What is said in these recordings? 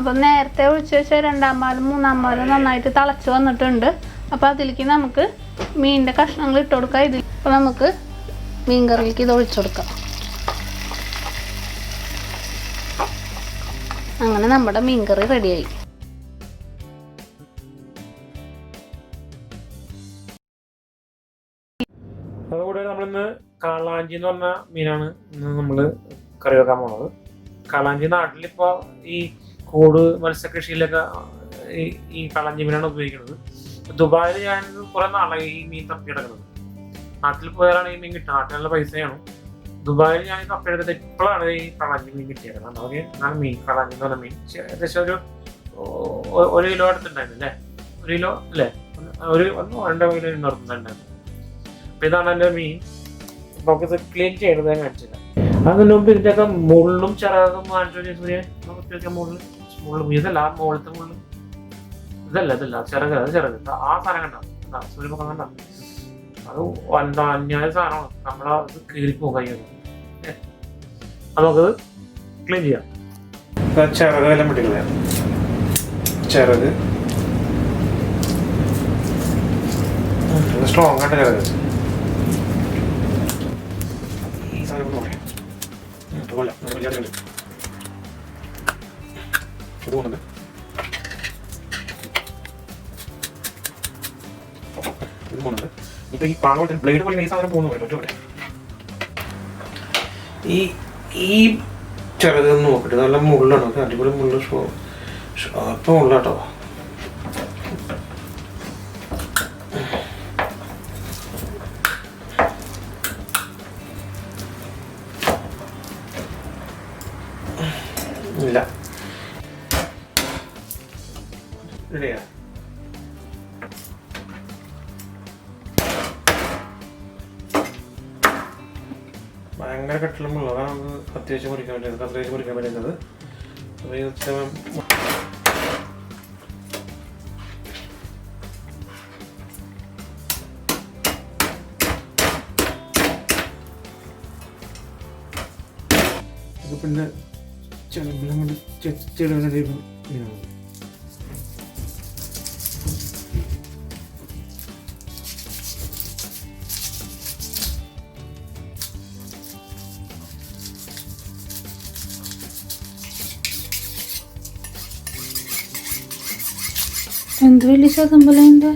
അപ്പോൾ നേരത്തെ ഒഴിച്ച് വെച്ച രണ്ടാം പാലും മൂന്നാം പാലും നന്നായിട്ട് തിളച്ച് വന്നിട്ടുണ്ട്. അപ്പോൾ അതിലേക്ക് നമുക്ക് മീനിൻ്റെ കഷ്ണങ്ങൾ ഇട്ട് കൊടുക്കാം. ഇതിൽ അപ്പോൾ നമുക്ക് മീൻ കറിയിലേക്ക് ഇത് ഒഴിച്ചു കൊടുക്കാം. അങ്ങനെ നമ്മുടെ മീൻ കറി റെഡിയായി. അതുകൂടെ നമ്മളിന്ന് കാളാഞ്ചി എന്ന് പറഞ്ഞ മീനാണ് ഇന്ന് നമ്മൾ കറി വെക്കാൻ പോകുന്നത്. കാളാഞ്ചി നാട്ടിലിപ്പോൾ ഈ കൂട് മത്സ്യകൃഷിയിലൊക്കെ ഈ കാളാഞ്ചി മീനാണ് ഉപയോഗിക്കുന്നത്. ദുബായിൽ ഞാൻ കുറെ നാളായി ഈ മീൻ തപ്പിയെടുക്കുന്നത്. നാട്ടിൽ പോയാലാണ് ഈ മീൻ കിട്ടുക, നാട്ടിൽ നല്ല പൈസയാണ്. ദുബായിൽ ഞാൻ തപ്പിയെടുത്തിട്ട് ഇപ്പോഴാണ് ഈ കാളാഞ്ചി മീൻ കിട്ടിയത്. അതൊക്കെ ഞാൻ മീൻ കാളാഞ്ചി എന്ന് പറഞ്ഞ മീൻ ഏകദേശം ഒരു കിലോ അടുത്തുണ്ടായിരുന്നു അല്ലേ, 1 കിലോ അല്ലേ, 1-2 കിലോ നിർത്തുന്നുണ്ടായിരുന്നു. അപ്പൊ ഇതാണ് എൻ്റെ മീൻ. നമുക്ക് ക്ലീൻ ചെയ്യണത് ഞാൻ കാണിച്ചില്ല. അതിന് മുമ്പ് ഇതിൻ്റെയൊക്കെ മുള്ളും ചിറകും കാണിച്ചു. മുള്ളും ഇതല്ല, മുകളിലത്തെ മുള്ളും ഇതല്ല ചിറക്, അത് ചിറക്. ആ സാധനം കണ്ട സൂര്യമുഖം കണ്ട, അത് അന്യായ സാധനമാണ്. നമ്മളത് കീറിപ്പോകും കയ്യത്. അത് നമുക്കത് ക്ലീൻ ചെയ്യാം. ചിറക് എല്ലാം പിടിക്കുക. ചിറക് സ്ട്രോങ് ആയിട്ട് ചിറക്. ഈ സാധനം നോക്കാം. ഇത് പോകുന്നുണ്ട്. ഇത് പോകുന്നുണ്ട്. ഇപ്പൊ ഈ പാങ്ങോട്ട് ബ്ലേഡ് പോലെ ഈ സാധനം പോകുന്നു പറ്റും. ഈ ചിറക് നോക്കട്ടെ, നല്ല മുള്ളാണ്. അടിപൊളി മുള്ള ഷാർപ്പ് മുള്ളാട്ടോ. ഇല്ല റെഡിയാ. ഭയങ്കര കട്ടിലും അതാണ് നമുക്ക് അത്യാവശ്യം മുറിക്കാൻ പറ്റുന്നത്, അത്യാവശ്യം മുറിക്കാൻ പറ്റുന്നത്. പിന്നെ ചെറുപ്പം കൊണ്ട് ചെടികളുടെ മീനാണ്. എന്ത് വലിയ ശതമ്പലം എന്താ?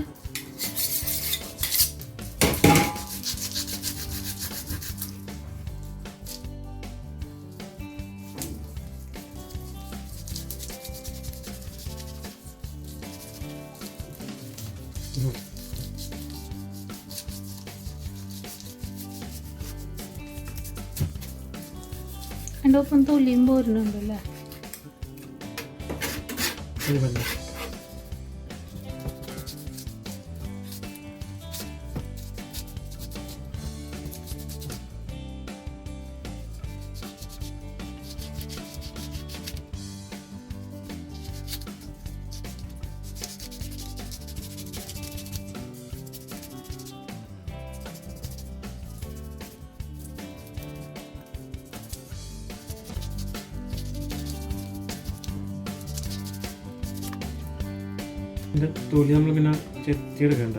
എൻ്റെ ഒപ്പം തൊലിയും പോരുന്നുണ്ടല്ലേ. ഇതിൻ്റെ തൊലി നമ്മൾ പിന്നെ ചെത്തിയെടുക്കണ്ട.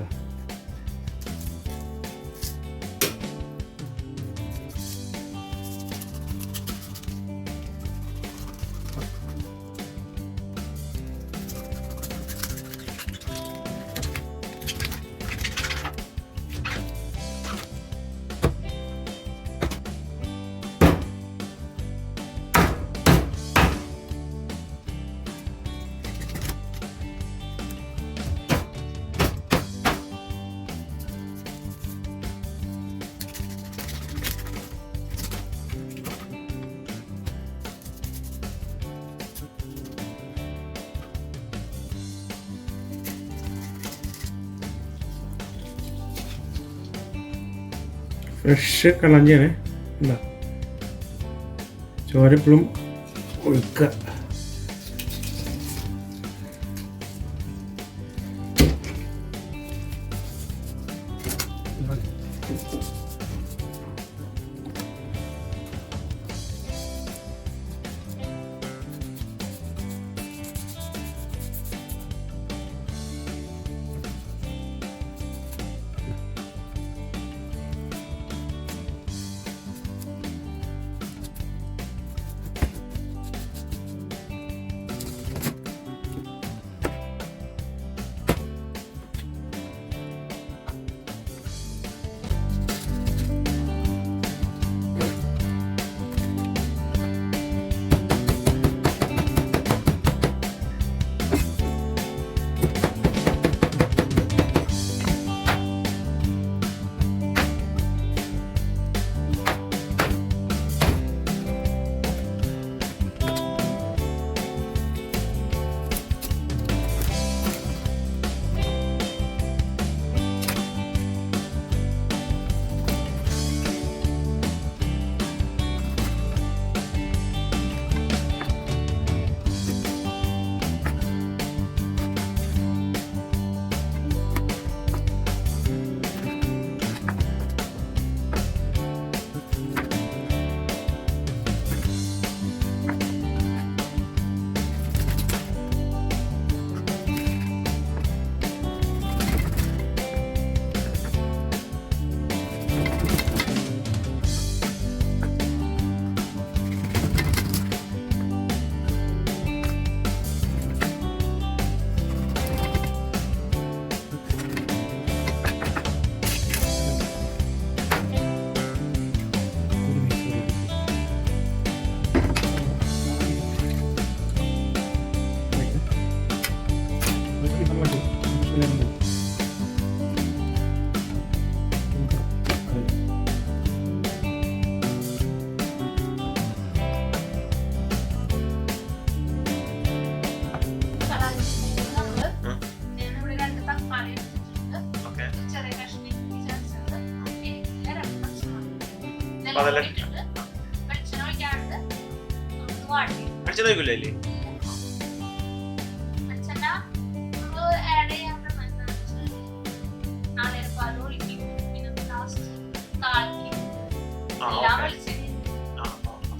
ഫ്രഷ് കളഞ്ചിയാണ്. എന്താ ചോരപ്പളും ഒഴുക്കുക.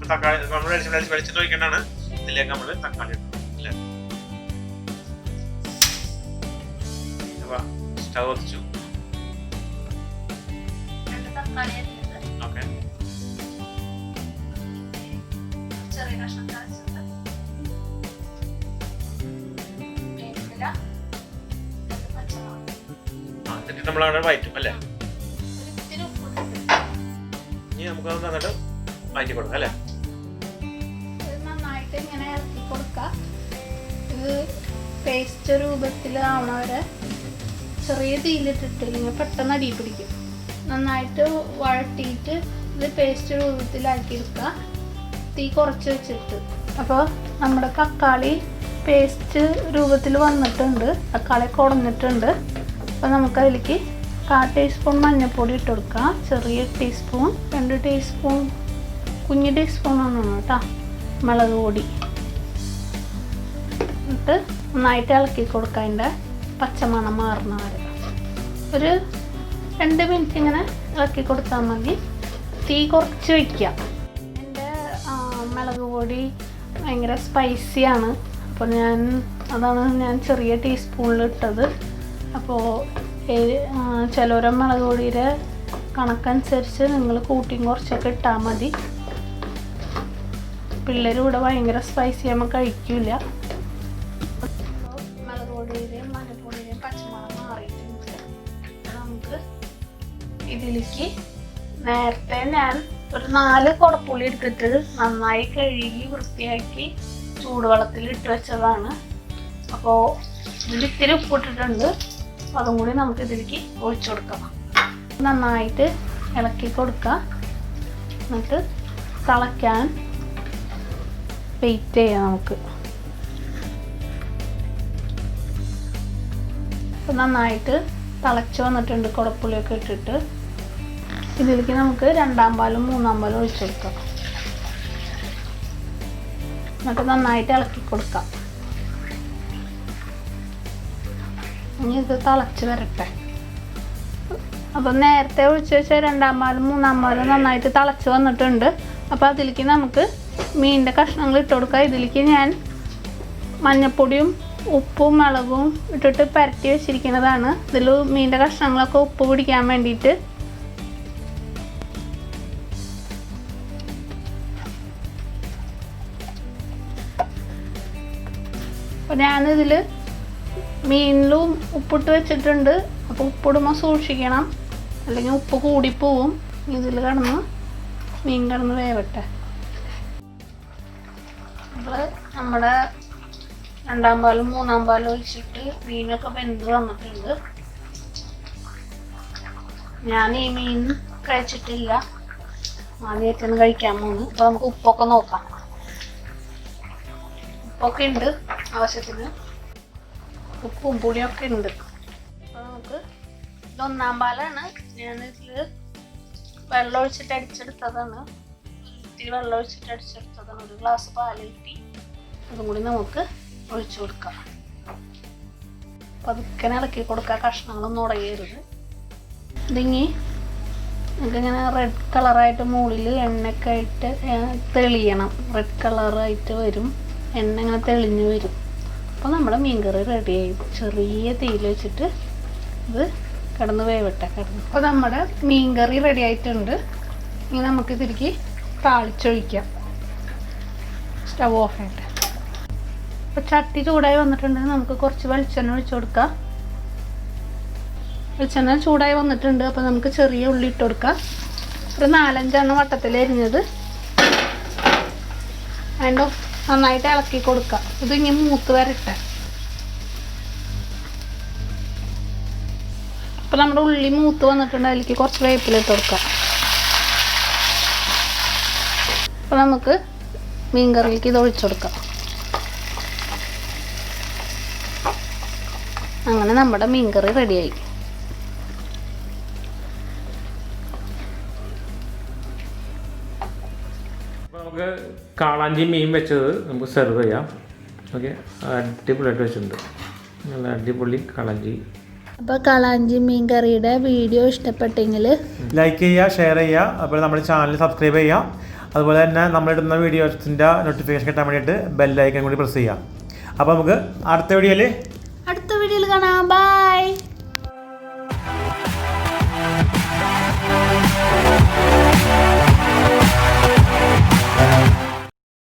തക്കാളി നമ്മൾ വെളിച്ചെണ്ണ ഒഴിക്കേണ്ടതാണ്. ഇതിലേക്ക് നമ്മൾ തക്കാളി ഇടും. സ്റ്റൗ കത്തിച്ചു. ഓക്കെ, എന്നിട്ട് നമ്മളവിടെ വഴറ്റും അല്ലേ? ഇനി നമുക്ക് തന്നിട്ട് വഴറ്റി കൊടുക്കാം അല്ലേ? നന്നായിട്ട് ഇങ്ങനെ ഇറക്കി കൊടുക്കാം. ഇത് പേസ്റ്റ് രൂപത്തിലാവണ വരെ ചെറിയ തീയിലിട്ടിട്ട് ഇല്ലെങ്കിൽ പെട്ടെന്ന് അടി പിടിക്കും. നന്നായിട്ട് വഴട്ടിയിട്ട് ഇത് പേസ്റ്റ് രൂപത്തിലാക്കി എടുക്കുക. തീ കുറച്ച് വെച്ചിട്ട്. അപ്പോൾ നമ്മുടെ തക്കാളി പേസ്റ്റ് രൂപത്തിൽ വന്നിട്ടുണ്ട്. തക്കാളി കുടഞ്ഞിട്ടുണ്ട്. അപ്പോൾ നമുക്കതിലേക്ക് 1/4 ടീസ്പൂൺ മഞ്ഞൾപ്പൊടി ഇട്ട് കൊടുക്കാം. ചെറിയ ടീസ്പൂൺ, 2 ടീസ്പൂൺ കുഞ്ഞ് ടീസ്പൂണാണ് കേട്ടോ മുളക് പൊടി എന്നിട്ട് നന്നായിട്ട് ഇളക്കി കൊടുക്കുക. അതിൻ്റെ പച്ചമണം മാറുന്ന വരെ ഒരു 2 മിനിറ്റ് ഇങ്ങനെ ഇളക്കി കൊടുത്താൽ മതി. തീ കുറച്ച് വയ്ക്കുക. എൻ്റെ മുളക് പൊടി ഭയങ്കര സ്പൈസിയാണ്. അപ്പോൾ അതാണ് ഞാൻ ചെറിയ ടീസ്പൂണിലിട്ടത്. അപ്പോൾ ചിലവരെ മുളക് പൊടിയുടെ കണക്കനുസരിച്ച് നിങ്ങൾ കൂട്ടിയും കുറച്ചൊക്കെ ഇട്ടാൽ മതി. പിള്ളേർ ഇവിടെ ഭയങ്കര സ്പൈസി ആകുമ്പോൾ കഴിക്കില്ല. മുളക് പൊടിയുടെയും മഞ്ഞൾപ്പൊടിയുടെയും പച്ചമണം മാറിയിട്ടുണ്ട്. നമുക്ക് ഇതിലേക്ക് നേരത്തെ ഞാൻ ഒരു 4 കുടപ്പുളി എടുത്തിട്ട് നന്നായി കഴുകി വൃത്തിയാക്കി ചൂടുവെള്ളത്തിൽ ഇട്ട് വെച്ചതാണ്. അപ്പോൾ ഇതിൽ ഇത്തിരി ഉപ്പിട്ടിട്ടുണ്ട്. അതും കൂടി നമുക്ക് ഇതിലേക്ക് ഒഴിച്ചു കൊടുക്കാം. നന്നായിട്ട് ഇളക്കി കൊടുക്കാം. എന്നിട്ട് തിളയ്ക്കാൻ വെയിറ്റ് ചെയ്യാം നമുക്ക്. നന്നായിട്ട് തിളച്ച് വന്നിട്ടുണ്ട് കുടപ്പുളിയൊക്കെ ഇട്ടിട്ട്. ഇതിലേക്ക് നമുക്ക് 2-ാം പാലും 3-ാം പാലും ഒഴിച്ചു കൊടുക്കാം. എന്നിട്ട് നന്നായിട്ട് ഇളക്കി കൊടുക്കാം. ഇനി ഇത് തിളച്ച് വരട്ടെ. അപ്പം നേരത്തെ ഒഴിച്ച് വെച്ച 2-ാം പാലും 3-ാം പാലും നന്നായിട്ട് തിളച്ച് വന്നിട്ടുണ്ട്. അപ്പോൾ അതിലേക്ക് നമുക്ക് മീനിൻ്റെ കഷ്ണങ്ങൾ ഇട്ട് കൊടുക്കാം. ഇതിലേക്ക് ഞാൻ മഞ്ഞൾപ്പൊടിയും ഉപ്പും മുളകും ഇട്ടിട്ട് പുരട്ടി വെച്ചിരിക്കുന്നതാണ്. ഇതിൽ മീനിൻ്റെ കഷ്ണങ്ങളൊക്കെ ഉപ്പ് പിടിക്കാൻ വേണ്ടിയിട്ട്. അപ്പോൾ ഞാനിതിൽ മീനിലും ഉപ്പിട്ട് വെച്ചിട്ടുണ്ട്. അപ്പോൾ ഉപ്പിടുമ്പോൾ സൂക്ഷിക്കണം, അല്ലെങ്കിൽ ഉപ്പ് കൂടിപ്പോവും. ഇതിൽ മീൻ കിടന്ന് വേവട്ടെ. അപ്പോൾ നമ്മുടെ 2-ാം പാലും 3-ാം പാലും ഒഴിച്ചിട്ട് മീനൊക്കെ വെന്ത് വന്നിട്ടുണ്ട്. ഞാൻ ഈ മീൻ കഴിച്ചിട്ടില്ല, ആദ്യമായിട്ടാണ് കഴിക്കാൻ പോകുന്നത്. അപ്പോൾ നമുക്ക് ഉപ്പൊക്കെ നോക്കാം. ഉപ്പൊക്കെ ഉണ്ട്, ആവശ്യത്തിന് ഉപ്പും പുളിയൊക്കെ ഉണ്ട്. അപ്പോൾ നമുക്ക് ഇത് 1-ാം പാലാണ്. ഞാനിതിൽ വെള്ളം ഒഴിച്ചിട്ട് അടിച്ചെടുത്തതാണ്. ഇത്തിരി വെള്ളം ഒഴിച്ചിട്ട് അടിച്ചെടുത്തതാണ്. 1 ഗ്ലാസ് പാൽ കിട്ടി. അതും കൂടി നമുക്ക് ഒഴിച്ചു കൊടുക്കാം. പതുക്കെ ഇളക്കി കൊടുക്കുക, കഷ്ണങ്ങളൊന്നും ഉടയരുത്. ഇതിങ്ങി നമുക്കിങ്ങനെ റെഡ് കളറായിട്ട് മുകളിൽ എണ്ണയൊക്കെ ആയിട്ട് തെളിയണം. റെഡ് കളറായിട്ട് വരും, എണ്ണ ഇങ്ങനെ തെളിഞ്ഞ് വരും. അപ്പോൾ നമ്മുടെ മീൻകറി റെഡിയായി. ചെറിയ തീയിൽ വെച്ചിട്ട് ഇത് കിടന്ന് വേവട്ടെ. അപ്പോൾ നമ്മുടെ മീൻകറി റെഡി ആയിട്ടുണ്ട്. ഇനി നമുക്കിതിലേക്ക് താളിച്ചൊഴിക്കാം. സ്റ്റവ് ഓഫ് ആയിട്ട്. അപ്പോൾ ചട്ടി ചൂടായി വന്നിട്ടുണ്ടെങ്കിൽ നമുക്ക് കുറച്ച് വെളിച്ചെണ്ണ ഒഴിച്ചു കൊടുക്കാം. വെളിച്ചെണ്ണ ചൂടായി വന്നിട്ടുണ്ട്. അപ്പോൾ നമുക്ക് ചെറിയ ഉള്ളി ഇട്ട് കൊടുക്കാം. ഒരു 4-5 എണ്ണം വട്ടത്തിൽ എരിഞ്ഞത് അതിൻ്റെ നന്നായിട്ട് ഇളക്കി കൊടുക്കാം. ഇത് ഇനി മൂത്ത് വരട്ടെ. അപ്പോൾ നമ്മുടെ ഉള്ളി മൂത്ത് വന്നിട്ടുണ്ട്. അതിലേക്ക് കുറച്ച് വേപ്പില ഇട്ട് കൊടുക്കാം. അപ്പോൾ നമുക്ക് മീൻകറിയിലേക്ക് ഇത് ഒഴിച്ചു കൊടുക്കാം. അങ്ങനെ നമ്മുടെ മീൻകറി റെഡിയായി. നമുക്ക് കാളാഞ്ചി മീൻ വെച്ചത് നമുക്ക് സെർവ് ചെയ്യാം. ഓക്കെ, അടിപൊളിയായിട്ട് വെച്ചിട്ടുണ്ട്. നല്ല അടിപൊളി കാളാഞ്ചി. അപ്പോൾ കാളാഞ്ചി മീൻ കറിയുടെ വീഡിയോ ഇഷ്ടപ്പെട്ടെങ്കിൽ ലൈക്ക് ചെയ്യുക, ഷെയർ ചെയ്യുക, അതുപോലെ നമ്മുടെ ചാനൽ സബ്സ്ക്രൈബ് ചെയ്യുക. അതുപോലെ തന്നെ നമ്മളിടുന്ന വീഡിയോസിൻ്റെ നോട്ടിഫിക്കേഷൻ കിട്ടാൻ വേണ്ടിയിട്ട് ബെല്ലൈക്കൺ കൂടി പ്രസ് ചെയ്യുക. അപ്പോൾ നമുക്ക് അടുത്ത വീഡിയോയിൽ കാണാം. ബൈ.